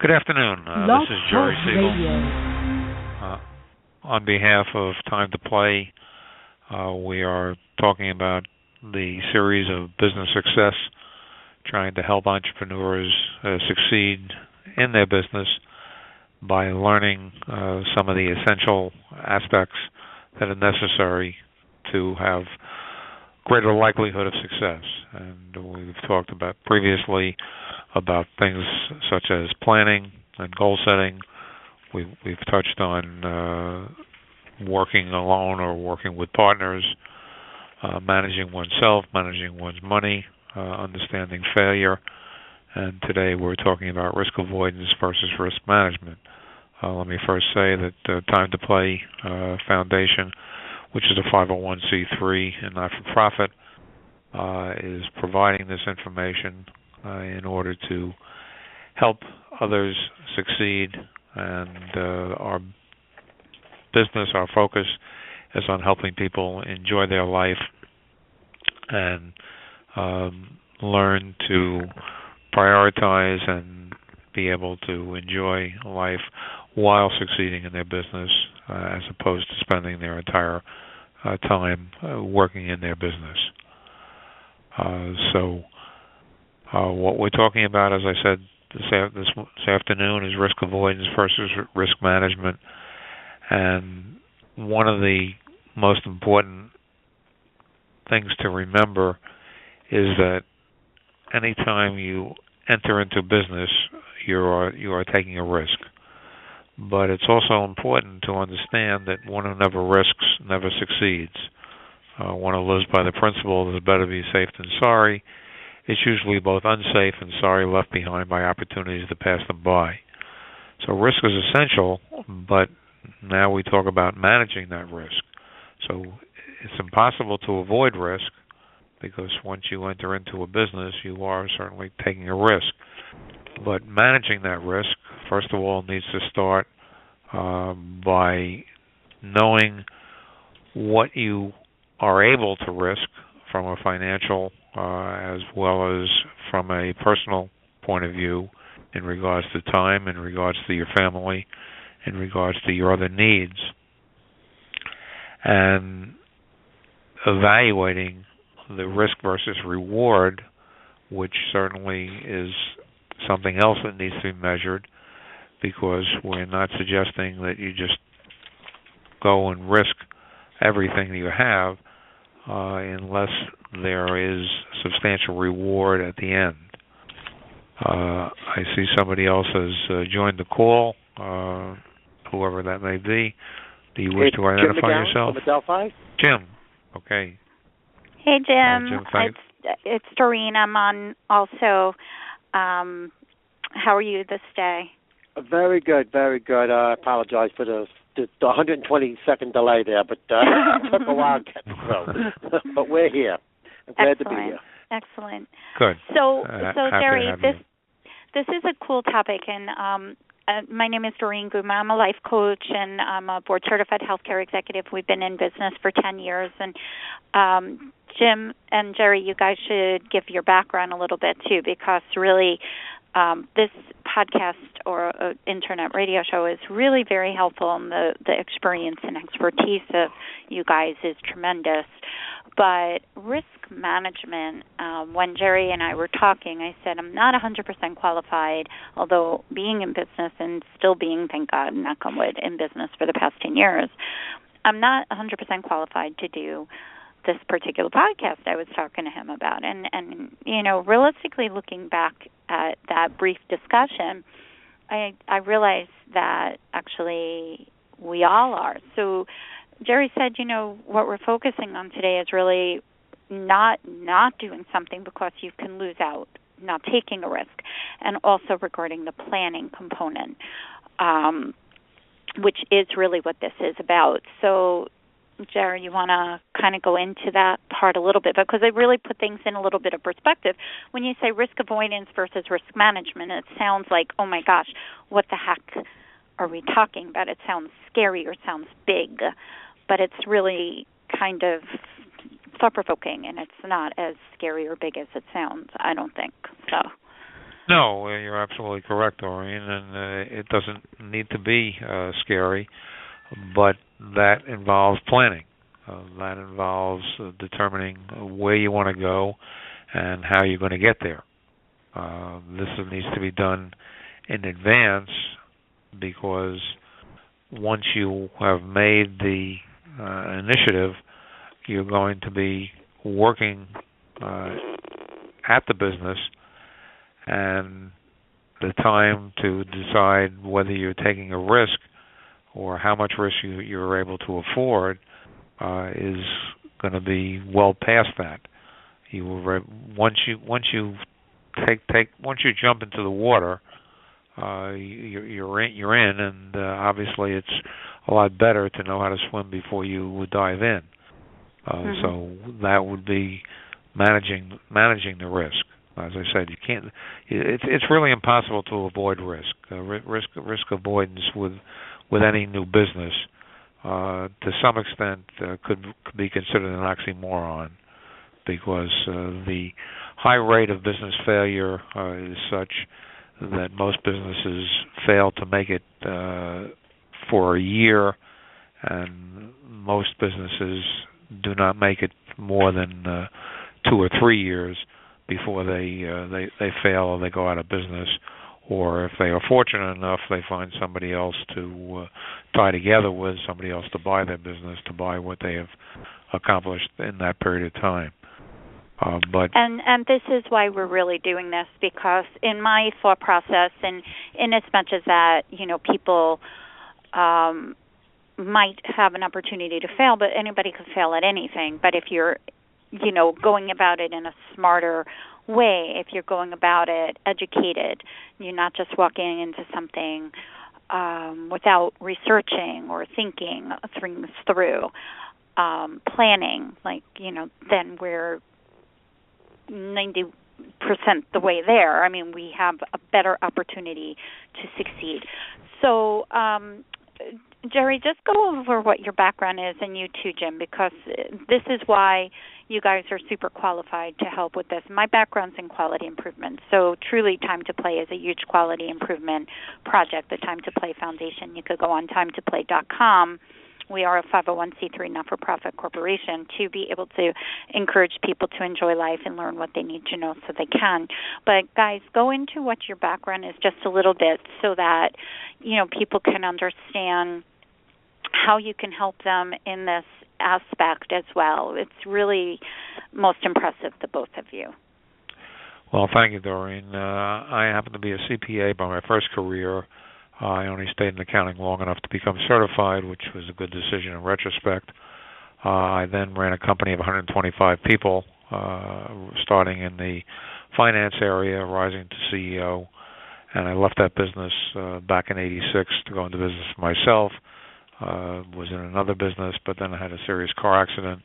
Good afternoon. Blog This is Talk Jerry Siegel. Radio. On behalf of Time to Play, we are talking about the series of business success, trying to help entrepreneurs succeed in their business by learning some of the essential aspects that are necessary to have greater likelihood of success. And we've talked about previously about things such as planning and goal setting. We've touched on working alone or working with partners, managing oneself, managing one's money, understanding failure. And today we're talking about risk avoidance versus risk management. Let me first say that Time to Play Foundation, which is a 501c3 and not-for-profit, is providing this information in order to help others succeed, and our business, our focus is on helping people enjoy their life and learn to prioritize and be able to enjoy life while succeeding in their business, as opposed to spending their entire time working in their business. So what we're talking about, as I said this afternoon, is risk avoidance versus risk management. And one of the most important things to remember is that anytime you enter into business, you are taking a risk. But it's also important to understand that one who never risks never succeeds. One who lives by the principle that it's better to be safe than sorry, it's usually both unsafe and sorry left behind by opportunities to pass them by. So risk is essential, but now we talk about managing that risk. So it's impossible to avoid risk, because once you enter into a business, you are certainly taking a risk. But managing that risk, first of all, needs to start by knowing what you are able to risk from a financial as well as from a personal point of view, in regards to time, in regards to your family, in regards to your other needs, and evaluating the risk versus reward, which certainly is something else that needs to be measured, because we're not suggesting that you just go and risk everything that you have unless there is substantial reward at the end. I see somebody else has joined the call, whoever that may be. Do you wish to identify yourself? Jim. Okay. Hey, Jim. Jim, it's Doreen. I'm on also. How are you this day? Very good, very good. I apologize for the 120-second delay there, but it took a while to get through. But we're here. I'm glad to be here. Excellent. Good. So Jerry, this is a cool topic, and my name is Doreen Guma. I'm a life coach, and I'm a board-certified healthcare executive. We've been in business for 10 years, and Jim and Jerry, you guys should give your background a little bit, too, because really this podcast or internet radio show is really very helpful, and the experience and expertise of you guys is tremendous. But risk management, when Jerry and I were talking, I said I'm not 100% qualified, although being in business and still being, thank God, knock on wood, in business for the past 10 years, I'm not 100% qualified to do this particular podcast I was talking to him about. And you know, realistically looking back at that brief discussion, I realized that actually we all are. So Jerry said, you know, what we're focusing on today is really not doing something because you can lose out, not taking a risk, and also regarding the planning component, which is really what this is about. So Jerry, you want to kind of go into that part a little bit, because it really put things in a little bit of perspective. When you say risk avoidance versus risk management, it sounds like, oh my gosh, what the heck are we talking about? It sounds scary or sounds big, but it's really kind of thought-provoking, and it's not as scary or big as it sounds, I don't think. So No, you're absolutely correct, Doreen, and it doesn't need to be scary, but that involves planning. That involves determining where you want to go and how you're going to get there. This needs to be done in advance because once you have made the initiative, you're going to be working at the business, and the time to decide whether you're taking a risk or how much risk you're able to afford is going to be well past that. Once you jump into the water, you're in, and obviously it's a lot better to know how to swim before you would dive in. So that would be managing the risk. As I said, you can't. It's really impossible to avoid risk. Risk avoidance with any new business, to some extent, could be considered an oxymoron, because the high rate of business failure is such that most businesses fail to make it for a year, and most businesses do not make it more than 2 or 3 years before they fail or they go out of business, or if they are fortunate enough, they find somebody else to tie together with, somebody else to buy their business, to buy what they have accomplished in that period of time. And this is why we're really doing this, because in my thought process, and in as much as that, people might have an opportunity to fail, but anybody could fail at anything. But if you're going about it in a smarter way, if you're going about it educated, you're not just walking into something without researching or thinking things through, planning, then we're 90% the way there. I mean, we have a better opportunity to succeed. So, Jerry, just go over what your background is, and you too, Jim, because this is why you guys are super qualified to help with this. My background's in quality improvement, so truly Time to Play is a huge quality improvement project, the Time to Play Foundation. You could go on timetoplay.com. We are a 501c3 not-for-profit corporation to be able to encourage people to enjoy life and learn what they need to know so they can. But, guys, go into what your background is just a little bit so that, people can understand how you can help them in this aspect as well. It's really most impressive, the both of you. Well, thank you, Doreen. I happen to be a CPA by my first career. I only stayed in accounting long enough to become certified, which was a good decision in retrospect. I then ran a company of 125 people, starting in the finance area, rising to CEO, and I left that business back in '86 to go into business for myself. Was in another business, but then I had a serious car accident,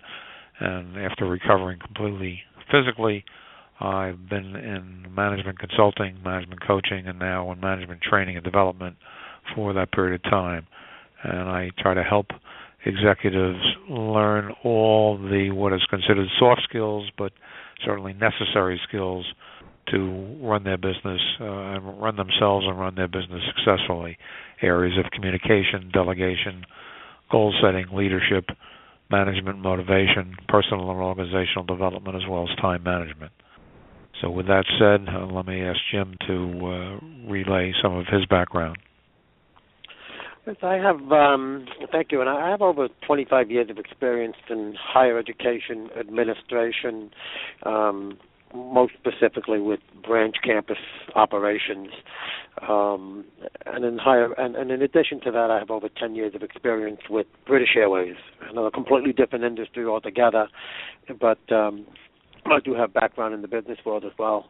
and after recovering completely physically, I've been in management consulting, management coaching, and now in management training and development for that period of time. And I try to help executives learn all the what is considered soft skills, but certainly necessary skills to run their business and run themselves and run their business successfully. Areas of communication, delegation, goal setting, leadership, management, motivation, personal and organizational development, as well as time management. So with that said, let me ask Jim to relay some of his background. Yes, I have, thank you, and I have over 25 years of experience in higher education administration, most specifically with branch campus operations. And in addition to that, I have over 10 years of experience with British Airways, another completely different industry altogether, but I do have background in the business world as well.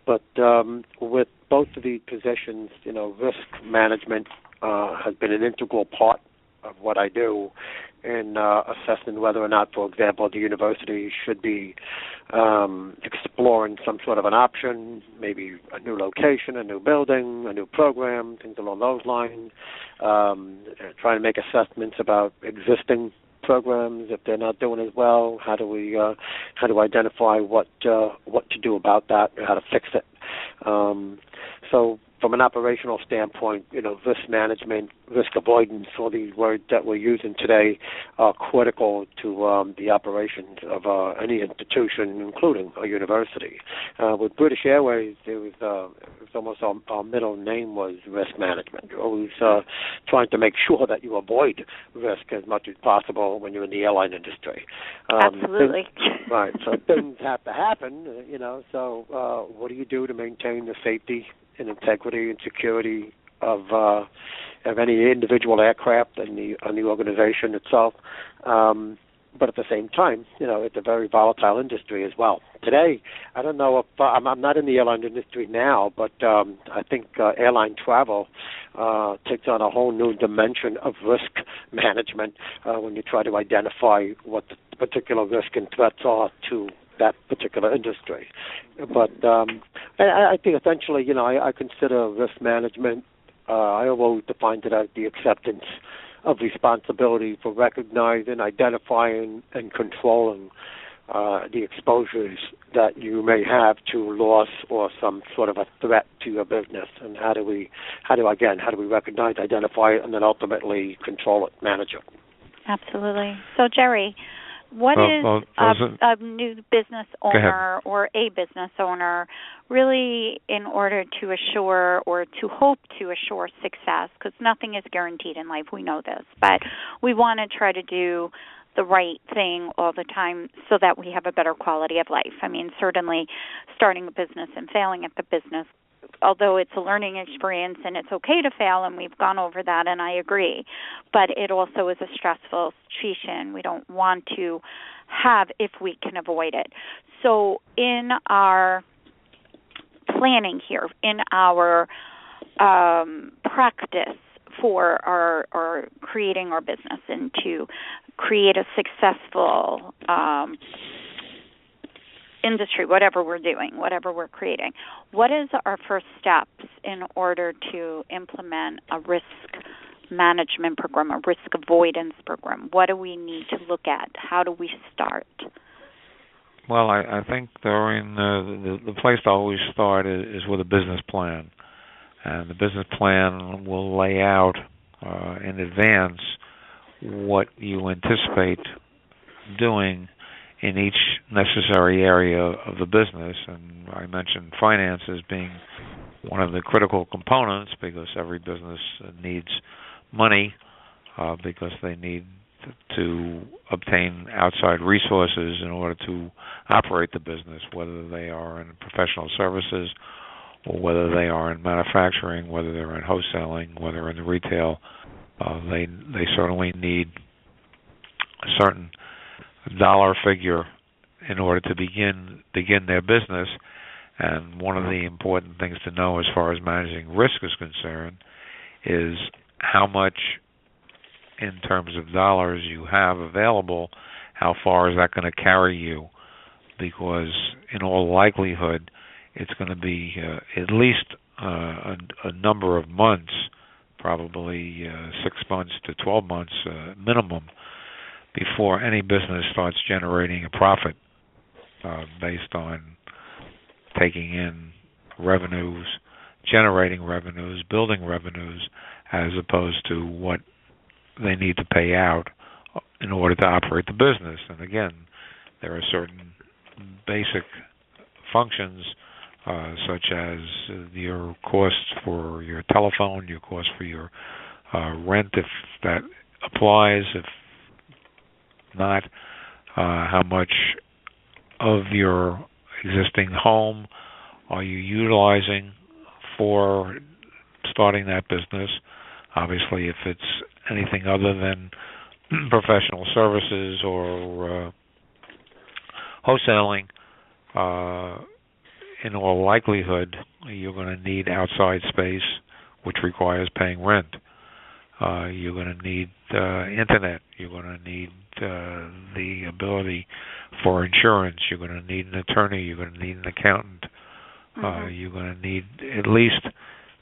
But with both of these positions, risk management has been an integral part of what I do in assessing whether or not, for example, the university should be exploring some sort of an option, maybe a new location, a new building, a new program, things along those lines, trying to make assessments about existing programs if they're not doing as well. How do we identify what to do about that, or how to fix it? So from an operational standpoint, risk management, risk avoidance, all these words that we're using today are critical to the operations of any institution, including a university. With British Airways, it was almost our middle name was risk management. You're always trying to make sure that you avoid risk as much as possible when you're in the airline industry. Absolutely. Right. So things have to happen, So what do you do to maintain the safety and integrity and security of any individual aircraft and the organization itself? But at the same time, it's a very volatile industry as well. Today, I don't know if I'm not in the airline industry now, but I think airline travel takes on a whole new dimension of risk management when you try to identify what the particular risk and threats are to that particular industry. But I think essentially, I consider risk management, I always defined it as the acceptance of responsibility for recognizing, identifying, and controlling the exposures that you may have to loss or some sort of a threat to your business. And how do we recognize, identify it, and then ultimately control it, manage it? Absolutely. So, Jerry, what is a new business owner or a business owner really in order to assure or to hope to assure success? Because nothing is guaranteed in life, we know this, but we want to try to do the right thing all the time so that we have a better quality of life. I mean, certainly starting a business and failing at the business, although it's a learning experience and it's okay to fail, and we've gone over that, and I agree, but it also is a stressful situation we don't want to have if we can avoid it. So in our planning here, in our practice for our creating our business and to create a successful industry, whatever we're doing, whatever we're creating, what is our first steps in order to implement a risk management program, a risk avoidance program? What do we need to look at? How do we start? Well, I think the place to always start is with a business plan. And the business plan will lay out in advance what you anticipate doing in each necessary area of the business. And I mentioned finances being one of the critical components because every business needs money because they need to obtain outside resources in order to operate the business, whether they are in professional services or whether they are in manufacturing, whether they're in wholesaling, whether in the retail. They certainly need a certain dollar figure in order to begin their business. And one of the important things to know as far as managing risk is concerned is how much in terms of dollars you have available, how far is that going to carry you? Because in all likelihood, it's going to be at least a number of months, probably 6 months to 12 months minimum, before any business starts generating a profit based on taking in revenues, generating revenues, building revenues, as opposed to what they need to pay out in order to operate the business. And again, there are certain basic functions such as your costs for your telephone, your cost for your rent, if that applies, if not, how much of your existing home are you utilizing for starting that business. Obviously, if it's anything other than professional services or wholesaling, in all likelihood, you're going to need outside space, which requires paying rent. You're going to need internet. You're going to need the ability for insurance. You're going to need an attorney. You're going to need an accountant. You're going to need at least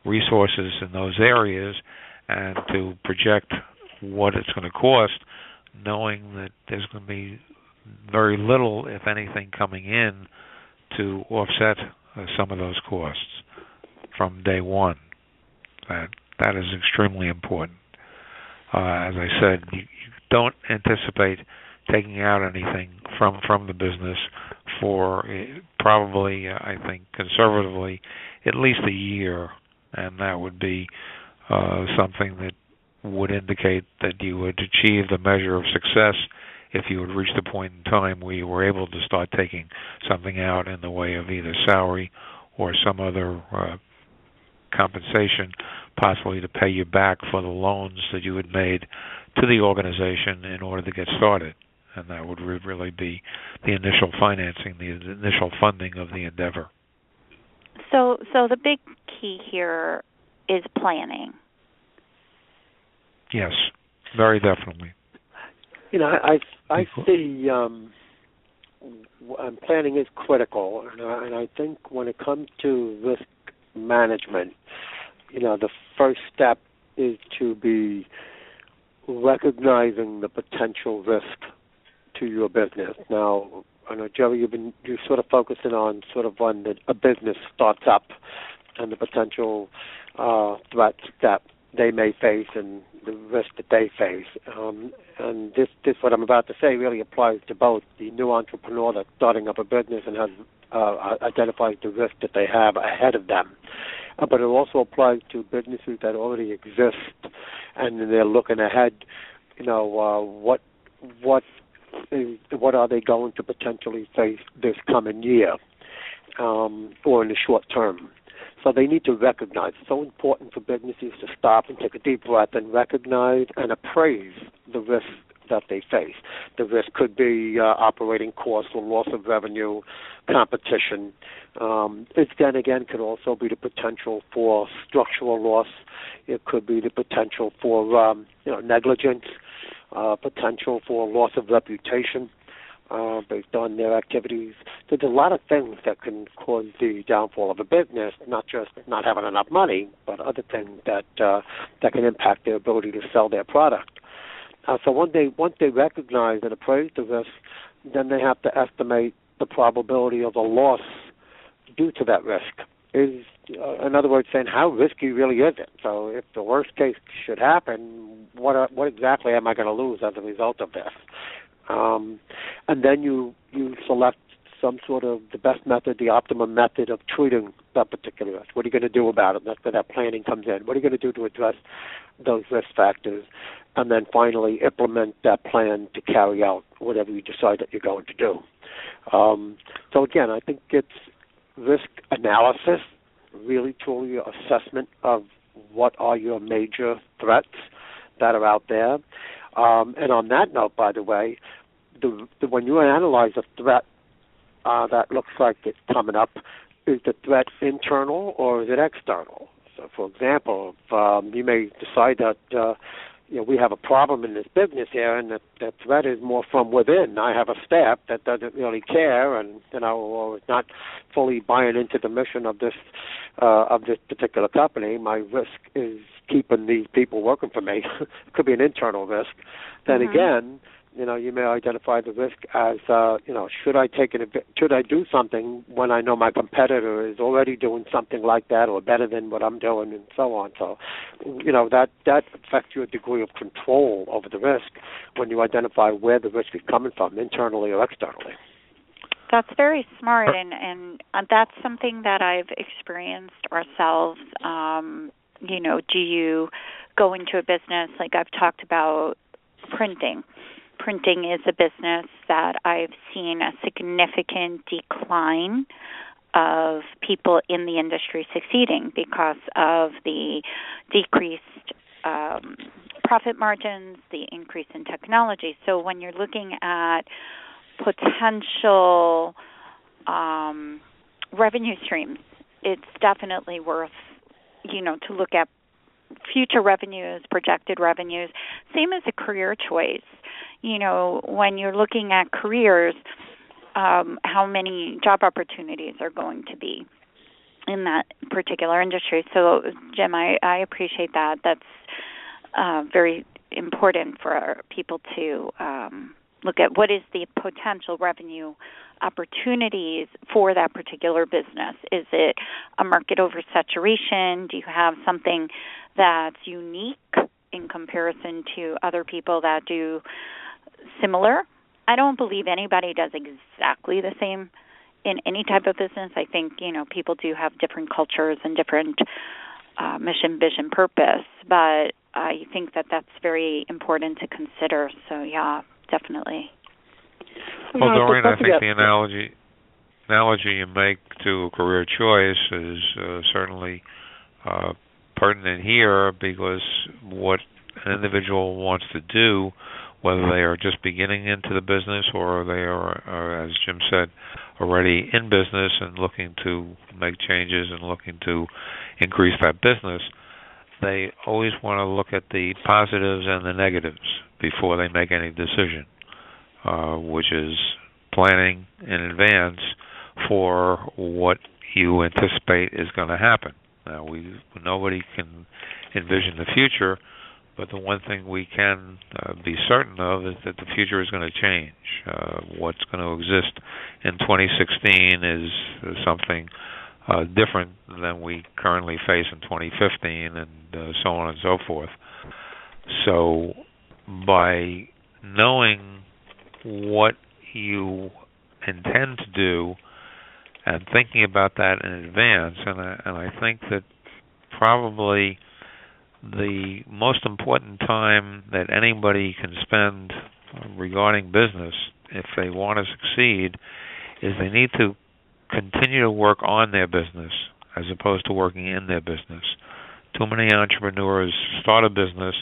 resources in those areas, and to project what it's going to cost, knowing that there's going to be very little, if anything, coming in to offset some of those costs. from day one. That is extremely important. As I said, you don't anticipate taking out anything from the business for probably, I think, conservatively, at least a year, and that would be something that would indicate that you would achieve the measure of success if you would reach the point in time where you were able to start taking something out in the way of either salary or some other compensation, possibly to pay you back for the loans that you had made to the organization in order to get started. And that would really be the initial financing, the initial funding of the endeavor. So the big key here is planning. Yes, very definitely. I see planning is critical, and I think when it comes to risk management, the first step is to be recognizing the potential risk to your business. Now, I know, Jerry, you're sort of focusing on sort of when a business starts up and the potential threats that they may face and the risk that they face. And this what I'm about to say really applies to both the new entrepreneur that's starting up a business and has identified the risk that they have ahead of them. But it also applies to businesses that already exist, and they're looking ahead. What are they going to potentially face this coming year, or in the short term? So they need to recognize. It's so important for businesses to stop and take a deep breath and recognize and appraise the risk that they face. The risk could be operating costs or loss of revenue, competition. It then again could also be the potential for structural loss. It could be the potential for negligence, potential for loss of reputation based on their activities. There's a lot of things that can cause the downfall of a business, not just not having enough money, but other things that can impact their ability to sell their product. So once they recognize and appraise the risk, then they have to estimate the probability of a loss due to that risk. Is, in other words, saying how risky really is it? So if the worst case should happen, what exactly am I going to lose as a result of this? And then you select some sort of the best method, the optimum method of treating that particular risk. What are you going to do about it? That's where that planning comes in. What are you going to do to address those risk factors? And then finally implement that plan to carry out whatever you decide that you're going to do. So again, I think it's risk analysis, really truly your assessment of what are your major threats that are out there. And on that note, by the way, when you analyze a threat that looks like it's coming up, is the threat internal or is it external? So, for example, if, you may decide that we have a problem in this business here, and that threat is more from within. I have a staff that doesn't really care, and or is not fully buying into the mission of this particular company. My risk is keeping these people working for me. It could be an internal risk. Then again, you may identify the risk as, should I do something when I know my competitor is already doing something like that or better than what I'm doing, and so on. So, that affects your degree of control over the risk when you identify where the risk is coming from, internally or externally. That's very smart, and that's something that I've experienced ourselves. Do you go into a business, like I've talked about printing. Printing is a business that I've seen a significant decline of people in the industry succeeding because of the decreased profit margins, the increase in technology. So when you're looking at potential revenue streams, it's definitely worth, to look at future revenues, projected revenues, same as a career choice. When you're looking at careers, how many job opportunities are going to be in that particular industry. So, Jim, I appreciate that. That's very important for people to look at what is the potential revenue opportunities for that particular business. Is it a market oversaturation? Do you have something that's unique in comparison to other people that do similar? I don't believe anybody does exactly the same in any type of business. I think, people do have different cultures and different mission, vision, purpose, but I think that that's very important to consider. So, yeah, definitely. Well, Doreen, I think the analogy you make to a career choice is certainly pertinent here, because what an individual wants to do, whether they are just beginning into the business or they are, as Jim said, already in business and looking to make changes and looking to increase that business, they always want to look at the positives and the negatives before they make any decision, which is planning in advance for what you anticipate is going to happen. Now, nobody can envision the future, but the one thing we can be certain of is that the future is going to change. What's going to exist in 2016 is something different than we currently face in 2015, and so on and so forth. So by knowing what you intend to do and thinking about that in advance, and I think that probably the most important time that anybody can spend regarding business, if they want to succeed, is they need to continue to work on their business as opposed to working in their business. Too many entrepreneurs start a business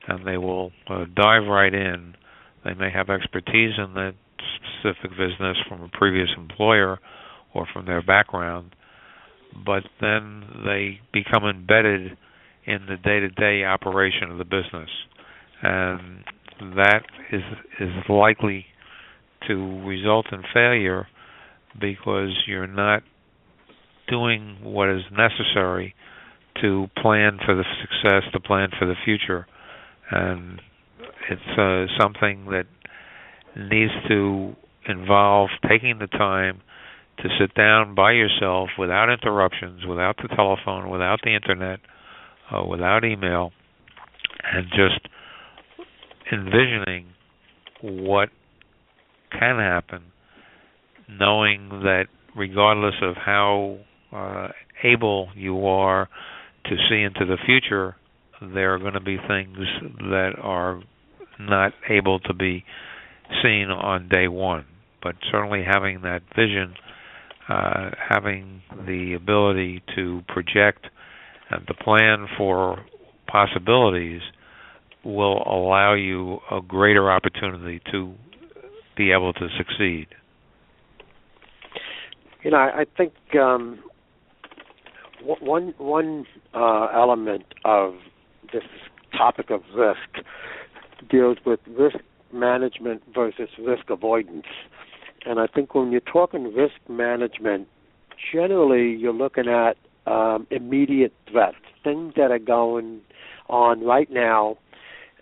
and they will dive right in. They may have expertise in that specific business from a previous employer or from their background, but then they become embedded in the day-to-day operation of the business, and that is likely to result in failure because you're not doing what is necessary to plan for the success, to plan for the future. And it's something that needs to involve taking the time to sit down by yourself without interruptions, without the telephone, without the internet, without email, and just envisioning what can happen, knowing that regardless of how able you are to see into the future, there are going to be things that are not able to be seen on day one. But certainly having that vision, having the ability to project and to plan for possibilities will allow you a greater opportunity to be able to succeed. I think one element of this topic of risk deals with risk management versus risk avoidance. And I think when you're talking risk management, generally you're looking at immediate threats, things that are going on right now,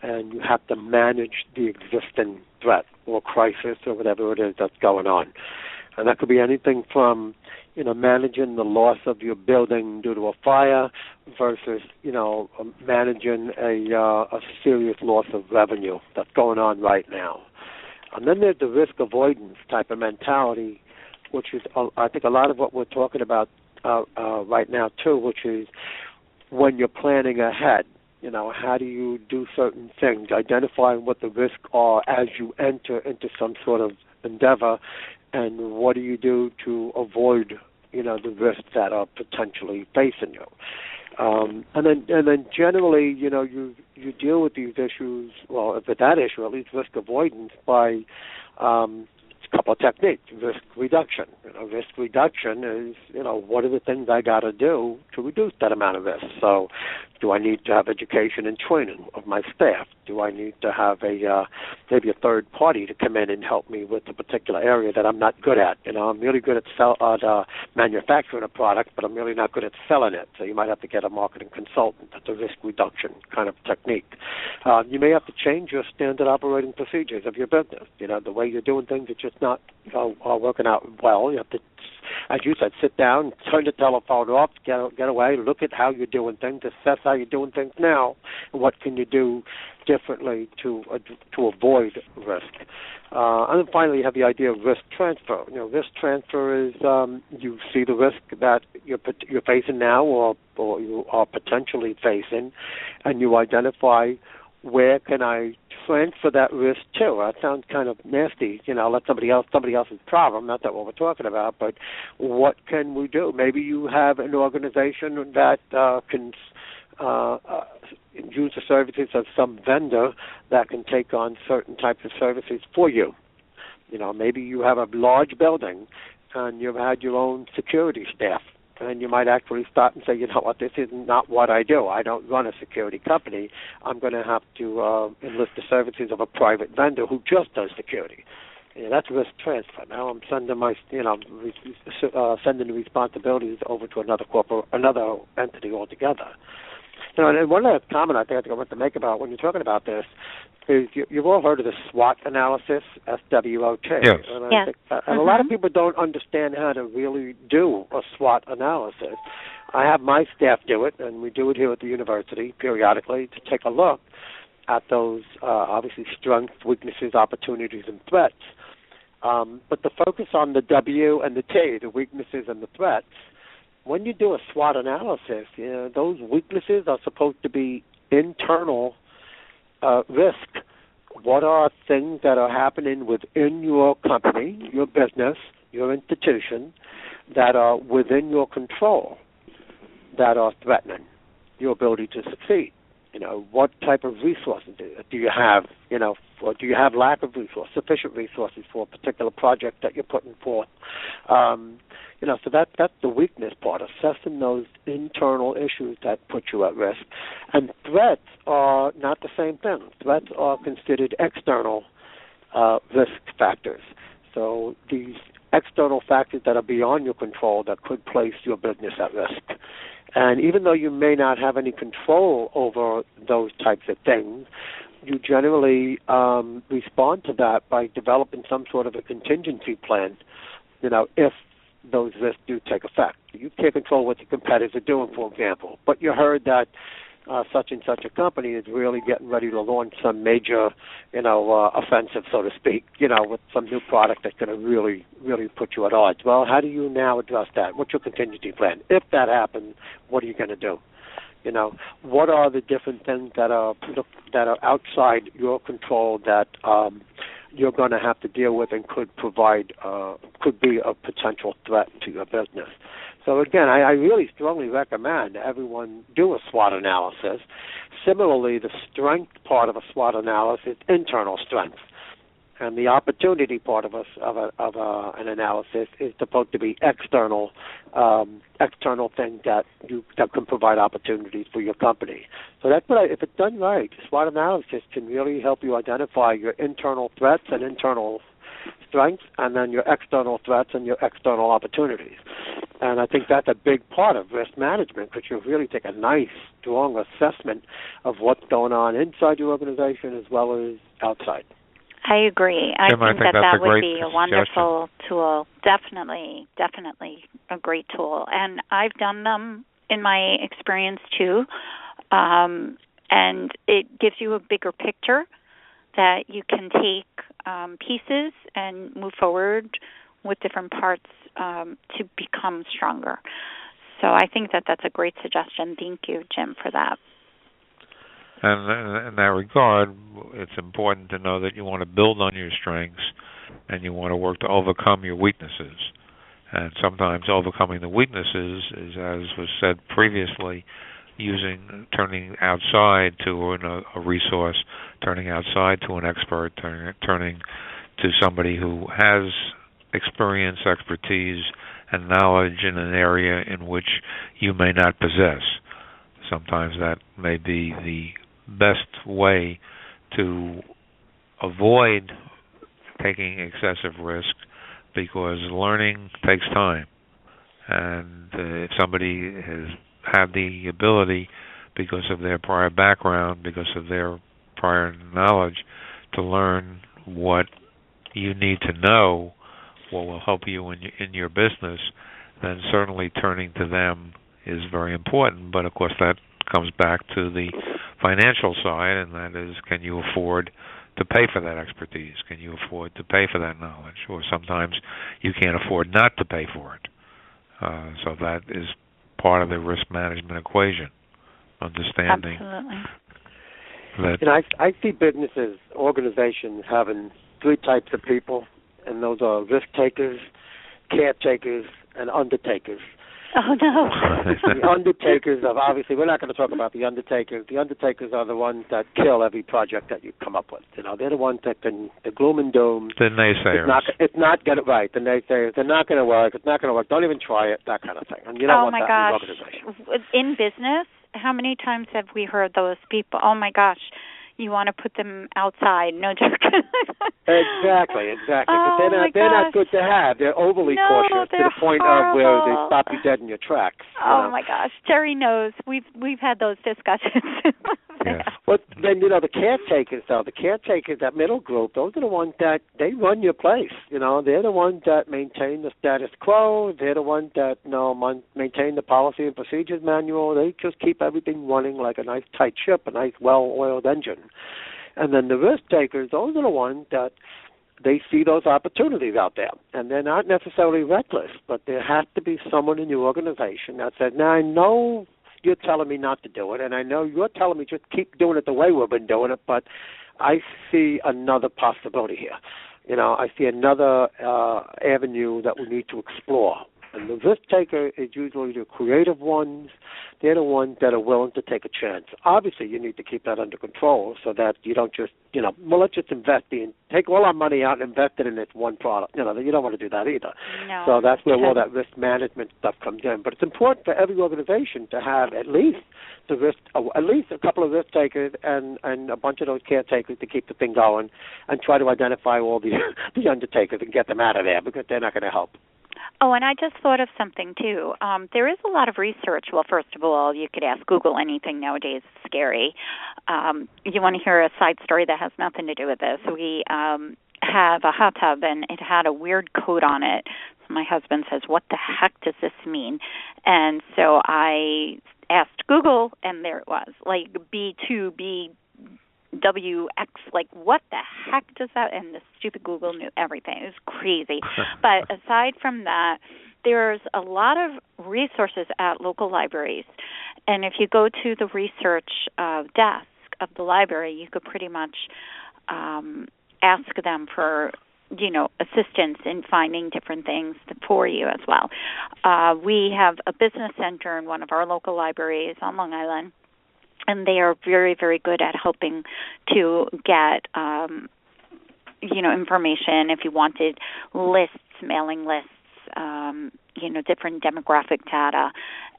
and you have to manage the existing threat or crisis or whatever it is that's going on. And that could be anything from, managing the loss of your building due to a fire versus, managing a serious loss of revenue that's going on right now. And then there's the risk avoidance type of mentality, which is, I think, a lot of what we're talking about right now, too, which is when you're planning ahead. How do you do certain things, identifying what the risks are as you enter into some sort of endeavor, and what do you do to avoid, the risks that are potentially facing you. And then generally, you deal with these issues, well, with that issue, at least risk avoidance, by couple of techniques. Risk reduction. Risk reduction is, what are the things I got to do to reduce that amount of risk? So, do I need to have education and training of my staff? Do I need to have maybe a third party to come in and help me with a particular area that I'm not good at? I'm really good at manufacturing a product, but I'm really not good at selling it. So you might have to get a marketing consultant. That's a risk reduction kind of technique. You may have to change your standard operating procedures of your business. The way you're doing things is just not working out well. You have to, as you said, sit down, turn the telephone off, get away, look at how you're doing things, assess how you're doing things now, and what can you do differently to avoid risk. And then finally, you have the idea of risk transfer. Risk transfer is you see the risk that you're facing now or you are potentially facing, and you identify where can I transfer that risk to. That sounds kind of nasty, let somebody else's problem. Not that what we're talking about, but what can we do? Maybe you have an organization that can use the services of some vendor that can take on certain types of services for you. Maybe you have a large building and you've had your own security staff, and you might actually stop and say, this is not what I do. I don't run a security company. I'm going to have to enlist the services of a private vendor who just does security. That's risk transfer. Now I'm sending sending the responsibilities over to another entity altogether. And one other comment I think I want to make about when you're talking about this is you've all heard of the SWOT analysis, SWOT. Yes. And a lot of people don't understand how to really do a SWOT analysis. I have my staff do it, and we do it here at the university periodically to take a look at those, obviously, strengths, weaknesses, opportunities, and threats. But the focus on the W and the T, the weaknesses and the threats, when you do a SWOT analysis, those weaknesses are supposed to be internal risk. What are things that are happening within your company, your business, your institution, that are within your control, that are threatening your ability to succeed? What type of resources do you have, or do you have lack of resources, sufficient resources for a particular project that you're putting forth? So that's the weakness part, assessing those internal issues that put you at risk. And threats are not the same thing. Threats are considered external risk factors. So these external factors that are beyond your control that could place your business at risk. And even though you may not have any control over those types of things, you generally respond to that by developing some sort of a contingency plan, if those risks do take effect. You can't control what your competitors are doing, for example, but you heard that such and such a company is really getting ready to launch some major, offensive, so to speak, with some new product that's going to really, really put you at odds. Well, how do you now address that? What's your contingency plan? If that happens, what are you going to do? What are the different things that are outside your control that you're going to have to deal with and could be a potential threat to your business? So again, I really strongly recommend everyone do a SWOT analysis. Similarly, the strength part of a SWOT analysis, internal strength, and the opportunity part of an analysis is supposed to be external things that can provide opportunities for your company. So that's if it's done right, SWOT analysis can really help you identify your internal threats and internal strengths, and then your external threats and your external opportunities. And I think that's a big part of risk management, because you really take a nice, strong assessment of what's going on inside your organization as well as outside. I agree. Jim, I think that would be a wonderful tool. Definitely a great tool. And I've done them in my experience too. And it gives you a bigger picture that you can take pieces and move forward with different parts to become stronger. So I think that's a great suggestion. Thank you, Jim, for that. And in that regard, it's important to know that you want to build on your strengths and you want to work to overcome your weaknesses. And sometimes overcoming the weaknesses is, as was said previously, turning outside to a resource, turning outside to an expert, turning to somebody who has experience, expertise, and knowledge in an area in which you may not possess. Sometimes that may be the best way to avoid taking excessive risk, because learning takes time. And if somebody has had the ability, because of their prior background, because of their prior knowledge, to learn what you need to know, what will help you in your business, then certainly turning to them is very important. But of course that comes back to the financial side, and that is, can you afford to pay for that expertise? Can you afford to pay for that knowledge? Or sometimes you can't afford not to pay for it. So that is part of the risk management equation, understanding. Absolutely. That, I see businesses, organizations having three types of people, and those are risk takers, caretakers, and undertakers. Oh, no. The undertakers of, obviously, we're not going to talk about the undertakers. The undertakers are the ones that kill every project that you come up with. They're the ones that can, the gloom and doom. the naysayers. It's not going to, right, the naysayers. They're not going to work. It's not going to work. Don't even try it, that kind of thing. And you don't want that in your organization. In business, how many times have we heard those people? Oh, my gosh. You want to put them outside. No joke. Exactly. Oh, But they're not good to have. They're overly cautious to the point of where they stop you dead in your tracks. Oh, my gosh. Jerry knows. We've had those discussions. Yes. But then, the caretakers, though, that middle group, those are the ones that, they run your place. They're the ones that maintain the status quo. They're the ones that, maintain the policy and procedures manual. They just keep everything running like a nice tight ship, a nice well-oiled engine. And then the risk takers, those are the ones that they see those opportunities out there. And they're not necessarily reckless, but there has to be someone in your organization that says, now I know you're telling me not to do it, and I know you're telling me just keep doing it the way we've been doing it, but I see another possibility here. I see another avenue that we need to explore. And the risk taker is usually the creative ones. They're the ones that are willing to take a chance. Obviously, you need to keep that under control so that you don't just, let's just take all our money out and invest it in this one product. You don't want to do that either. No. So that's where all that risk management stuff comes in. But it's important for every organization to have at least a couple of risk takers and a bunch of those caretakers to keep the thing going, and try to identify all the undertakers and get them out of there, because they're not going to help. Oh, and I just thought of something, too. There is a lot of research. Well, first of all, you could ask Google anything nowadays. It's scary. You want to hear a side story that has nothing to do with this? We have a hot tub, and it had a weird coat on it. So my husband says, what the heck does this mean? And so I asked Google, and there it was, like B2B WX, like what the heck does that? And the stupid Google knew everything. It was crazy. But aside from that, there's a lot of resources at local libraries. And if you go to the research desk of the library, you could pretty much ask them for, assistance in finding different things for you as well. We have a business center in one of our local libraries on Long Island, and they are very, very good at helping to get, information if you wanted lists, mailing lists, different demographic data,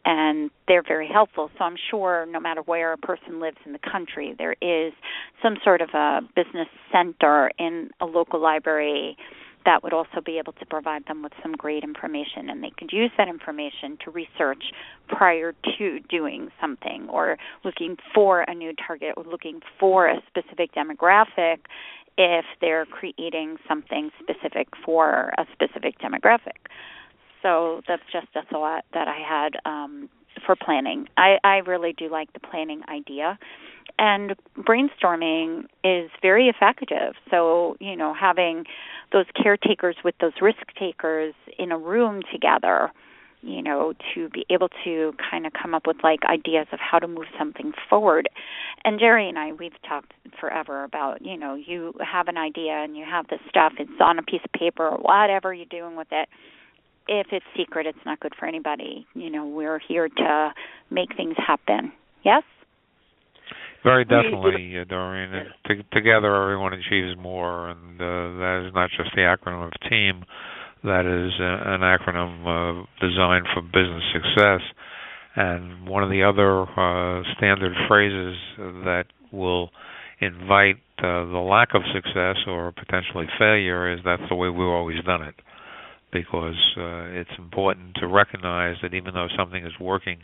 and they're very helpful. So I'm sure no matter where a person lives in the country, there is some sort of a business center in a local library that would also be able to provide them with some great information, and they could use that information to research prior to doing something, or looking for a new target, or looking for a specific demographic if they're creating something specific for a specific demographic. So that's just a thought that I had for planning. I really do like the planning idea. And brainstorming is very effective. So, having those caretakers with those risk takers in a room together, to be able to kind of come up with ideas of how to move something forward. And Jerry and I, we've talked forever about, you have an idea and you have this stuff, it's on a piece of paper or whatever you're doing with it. If it's secret, it's not good for anybody. We're here to make things happen. Yes? Very definitely, Doreen. And together, everyone achieves more, and that is not just the acronym of TEAM. That is an acronym designed for business success. And one of the other standard phrases that will invite the lack of success or potentially failure is that's the way we've always done it. Because it's important to recognize that even though something is working,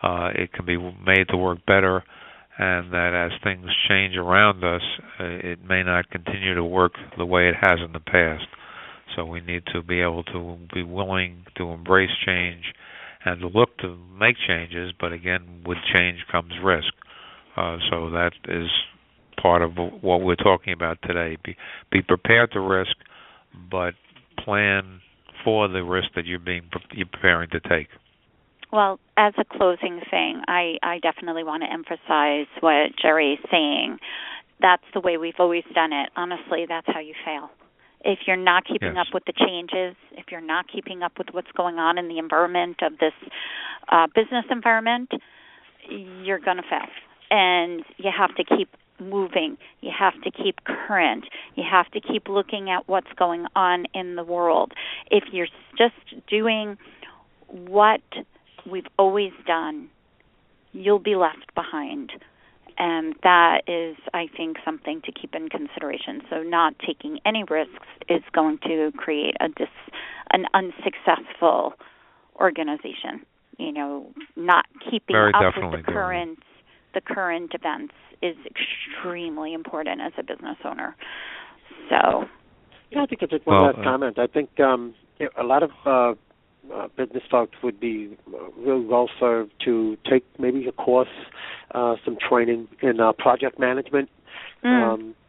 it can be made to work better, and that as things change around us, it may not continue to work the way it has in the past. So we need to be able to be willing to embrace change and to look to make changes, but again, with change comes risk. So that is part of what we're talking about today. Be prepared to risk, but plan for the risk that you're preparing to take. Well, as a closing thing, I definitely want to emphasize what Jerry is saying. That's the way we've always done it. Honestly, that's how you fail. If you're not keeping up with the changes, if you're not keeping up with what's going on in the environment of this business environment, you're going to fail. And you have to keep moving. You have to keep current. You have to keep looking at what's going on in the world. If you're just doing what we've always done, you'll be left behind. And that is, I think, something to keep in consideration. So not taking any risks is going to create an unsuccessful organization. You know, not keeping up with the current events is extremely important as a business owner. So, yeah, I think it's one last comment. I think a lot of business folks would be really well served to take maybe a course, some training in project management,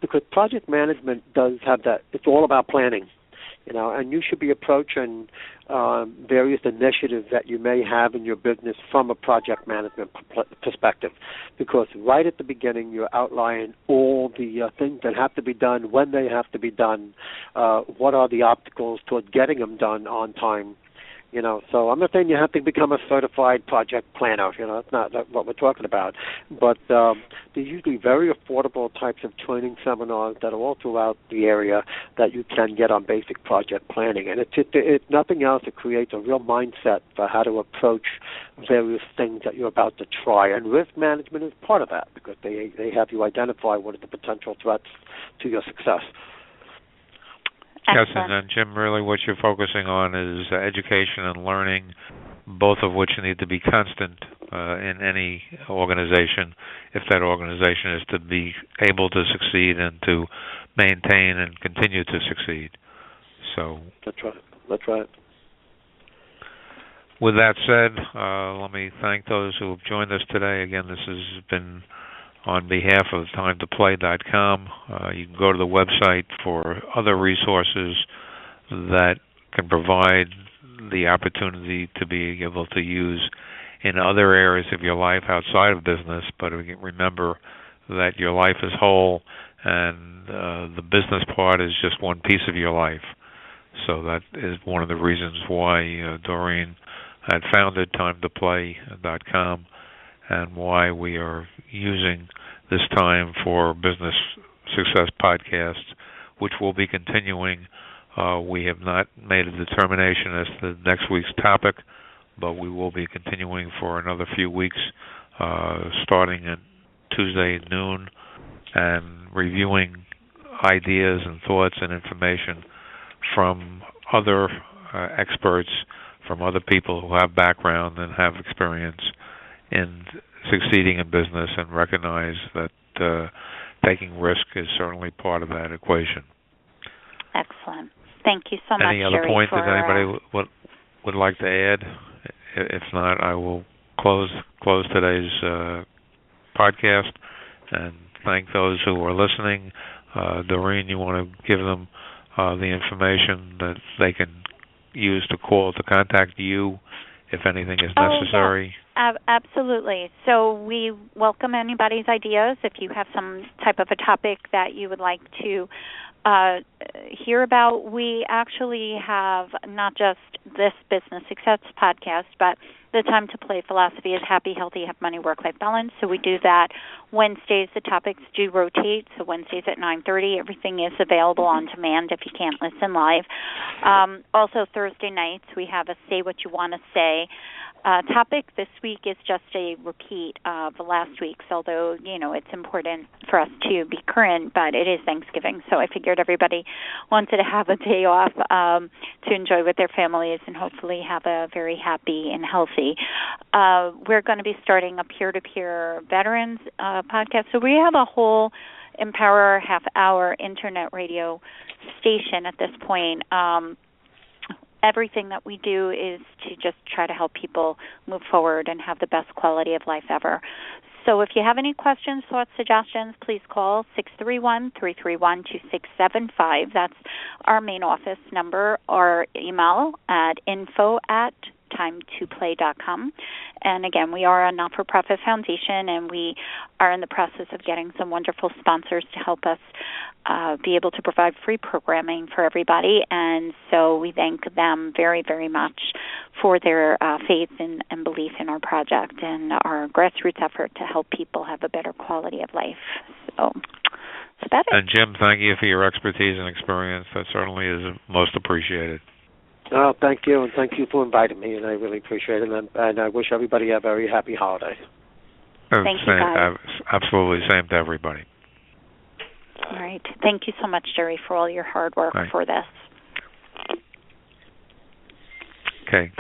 because project management does have that. It's all about planning, you know, and you should be approaching various initiatives that you may have in your business from a project management perspective, because right at the beginning you're outlining all the things that have to be done, when they have to be done, what are the obstacles toward getting them done on time. You know, so I'm not saying you have to become a certified project planner. You know, that's not what we're talking about. But there's usually very affordable types of training seminars that are all throughout the area that you can get on basic project planning. And it's nothing else. It creates a real mindset for how to approach various things that you're about to try. And risk management is part of that, because they have you identify what are the potential threats to your success. Yes, and Jim, really what you're focusing on is education and learning, both of which need to be constant in any organization if that organization is to be able to succeed and to maintain and continue to succeed. So That's right. With that said, let me thank those who have joined us today. Again, this has been on behalf of TimeToPlay.com. You can go to the website for other resources that can provide the opportunity to be able to use in other areas of your life outside of business. But remember that your life is whole, and the business part is just one piece of your life. So that is one of the reasons why Doreen had founded TimeToPlay.com, and why we are using this time for Business Success Podcasts, which will be continuing. We have not made a determination as to next week's topic, but we will be continuing for another few weeks, starting at Tuesday at noon, and reviewing ideas and thoughts and information from other experts, from other people who have background and have experience in succeeding in business, and recognize that taking risk is certainly part of that equation. Excellent. Thank you so much, Any other Jerry, points that anybody would like to add? If not, I will close today's podcast and thank those who are listening. Doreen, you want to give them the information that they can use to contact you if anything is necessary? Absolutely. So we welcome anybody's ideas. If you have some type of a topic that you would like to hear about, we actually have not just this Business Success podcast, but the Time to Play philosophy is happy, healthy, have money, work-life balance. So we do that Wednesdays. The topics do rotate. So Wednesdays at 9:30. Everything is available on demand if you can't listen live. Also Thursday nights we have a Say What You Want to Say topic. This week is just a repeat of last week's, although, it's important for us to be current, but it is Thanksgiving, so I figured everybody wanted to have a day off to enjoy with their families and hopefully have a very happy and healthy. We're going to be starting a peer-to-peer veterans podcast, so we have a whole Empower half-hour internet radio station at this point. Everything that we do is to just try to help people move forward and have the best quality of life ever. So if you have any questions, thoughts, suggestions, please call 631-331-2675. That's our main office number, or email at info@timetoplay.com. And again, we are a not-for-profit foundation, and we are in the process of getting some wonderful sponsors to help us be able to provide free programming for everybody. And so we thank them very, very much for their faith and belief in our project and our grassroots effort to help people have a better quality of life. So that's about it. And Jim, thank you for your expertise and experience. That certainly is most appreciated. Oh, thank you, and thank you for inviting me, and I really appreciate it, and I wish everybody a very happy holiday. Thank you, guys. Absolutely, same to everybody. All right. Thank you so much, Jerry, for all your hard work for this. Okay.